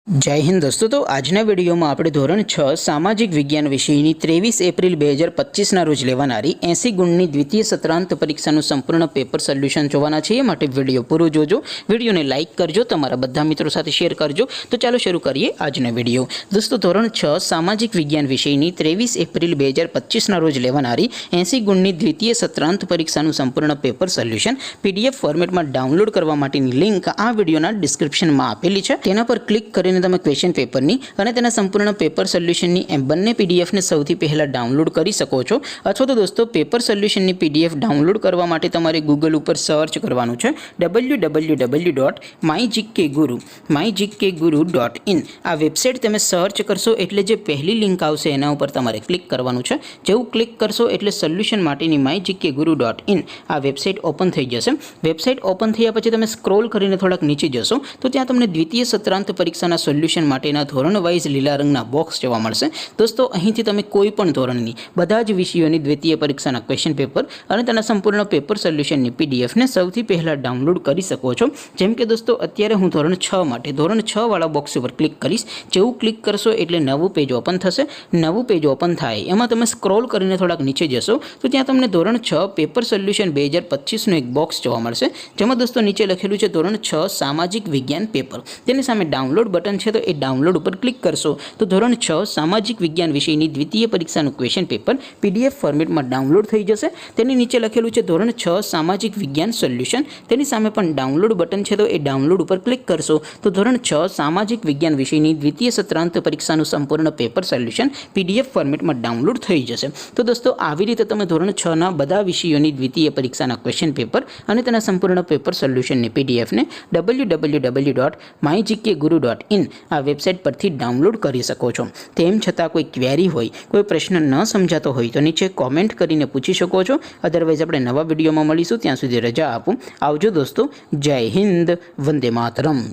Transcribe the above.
जय हिंद दोस्तों। तो आजना वीडियो में આપણે ધોરણ 6 સામાજિક વિજ્ઞાન વિષયની 23 એપ્રિલ 2025 ના રોજ લેવાનારી 80 ગુણની દ્વિતીય સત્રાંત પરીક્ષાનું સંપૂર્ણ પેપર સોલ્યુશન જોવાના છે। એ માટે વિડિયો પૂરો જોજો, વિડિયોને લાઈક કરજો, તમારા બધા મિત્રો સાથે શેર કરજો। તો ચાલો શરૂ કરીએ આજનો વિડિયો। દોસ્તો ધોરણ 6 સામાજિક વિજ્ઞાન વિષયની 23 એપ્રિલ 2025 ના રોજ લેવાનારી 80 ગુણની દ્વિતીય સત્રાંત પરીક્ષાનું સંપૂર્ણ પેપર સોલ્યુશન પીડીએફ ફોર્મેટમાં ડાઉનલોડ કરવા માટેની લિંક આ વિડિયોના ડિસ્ક્રિપ્શનમાં આપેલી છે। તેના પર ક્લિક કરીને તમે ક્વેશ્ચન પેપરની અને તેના સંપૂર્ણ પેપર સોલ્યુશનની એમ બંને પીડીએફને સૌથી પહેલા ડાઉનલોડ કરી શકો છો। અથવા તો દોસ્તો પેપર સોલ્યુશનની પીડીએફ ડાઉનલોડ કરવા માટે તમારે ગૂગલ ઉપર સર્ચ કરવાનું છે www.mygkguru.in। આ વેબસાઇટ તમે સર્ચ કરશો એટલે જે પહેલી લિંક આવશે એના ઉપર તમારે ક્લિક કરવાનું છે। જેવું ક્લિક કરશો એટલે સોલ્યુશન માટેની mygkguru.in આ વેબસાઇટ ઓપન થઈ જશે। વેબસાઇટ ઓપન થયા પછી તમે સ્ક્રોલ કરીને થોડાક નીચે જશો તો ત્યાં તમને દ્વિતીય સત્રાંત પરીક્ષાના સોલ્યુશન માટેના ધોરણ વાઇઝ લીલા રંગના બોક્સ જોવા મળશે। દોસ્તો અહીંથી તમે કોઈ પણ ધોરણની બધા જ વિષયોની દ્વિતીય પરીક્ષાના ક્વેશ્ચન પેપર અને તેના સંપૂર્ણ પેપર સોલ્યુશનની પીડીએફને સૌથી પહેલા ડાઉનલોડ કરી શકો છો। જેમ કે દોસ્તો અત્યારે હું ધોરણ 6 માટે ધોરણ 6 વાળા બોક્સ ઉપર ક્લિક કરીશ। જેવું ક્લિક કરશો એટલે નવું પેજ ઓપન થશે। નવું પેજ ઓપન થાય એમાં તમે સ્ક્રોલ કરીને થોડાક નીચે જશો તો ત્યાં તમને ધોરણ 6 પેપર સોલ્યુશન 2025નું એક બોક્સ જોવા મળશે। જેમાં દોસ્તો નીચે લખેલું છે ધોરણ 6 સામાજિક વિજ્ઞાન પેપર। તેની સામે ડાઉનલોડ બટન છે, તો એ ડાઉનલોડ ઉપર ક્લિક કરશો તો ધોરણ 6 સામાજિક વિજ્ઞાન વિષયની દ્વિતીય પરીક્ષાનું ક્વેશ્ચન પેપર પીડીએફ ફોર્મેટમાં ડાઉનલોડ થઈ જશે। તેની નીચે લખેલું છે ધોરણ 6 સામાજિક વિજ્ઞાન સોલ્યુશન। તેની સામે પણ ડાઉનલોડ બટન છે, તો એ ડાઉનલોડ ઉપર ક્લિક કરશો તો ધોરણ 6 સામાજિક વિજ્ઞાન વિષયની દ્વિતીય સત્રાંત પરીક્ષાનું સંપૂર્ણ પેપર સોલ્યુશન પીડીએફ ફોર્મેટમાં ડાઉનલોડ થઈ જશે। તો દોસ્તો આવી રીતે તમે ધોરણ 6 ના બધા વિષયોની દ્વિતીય પરીક્ષાના ક્વેશ્ચન પેપર અને તેના સંપૂર્ણ પેપર સોલ્યુશનની પીડીએફને www.mygkguru.in આ વેબસાઇટ પરથી ડાઉનલોડ કરી શકો છો। તેમ છતાં કોઈ ક્વેરી હોય, કોઈ પ્રશ્ન ન સમજાતો હોય તો નીચે કોમેન્ટ કરીને પૂછી શકો છો। અધરવાઇઝ આપણે નવા વિડીયોમાં મળીશું, ત્યાં સુધી રજા આપું। આવજો દોસ્તો। જય હિન્દ, વંદે માતરમ।